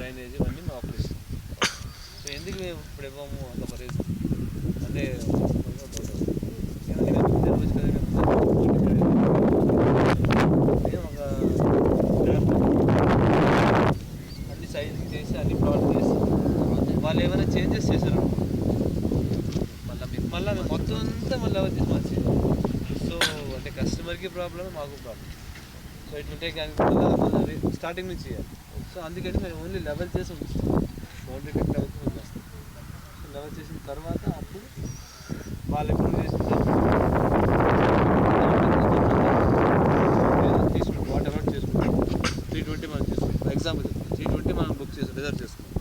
Drainage ఇవన్నీ మా operation. So ఎందుకు మేము ఇప్పుడు ఇవ్వము అంత రీజన్ అంటే అన్ని సైజుకి చేసి అన్ని ప్లాట్ చేసి వాళ్ళు ఏమైనా చేంజెస్ చేశారు మళ్ళీ మొత్తం అంతా మళ్ళీ ఎవరు తీసుకొచ్చి సో అంటే కస్టమర్కి ప్రాబ్లం మాకు ప్రాబ్లం. సో ఇట్లుంటే కానీ మళ్ళీ స్టార్టింగ్ నుంచి చేయాలి. సో అందుకని మేము ఓన్లీ లెవెల్ చేసి ఉంచుతాం. బౌండరీ కట్ లెవెల్కి వదిలేస్తాం. సో లెవెల్ చేసిన తర్వాత అప్పుడు వాళ్ళు ఎప్పుడు చేసిన తీసుకుంటాం వాట్ ఎవర్ చేసుకుంటాం. 320 మనం తీసుకుంటాం. ఎగ్జాంపుల్ 320 మనం బుక్ చేసి రిజర్వ్ చేసుకుంటాం.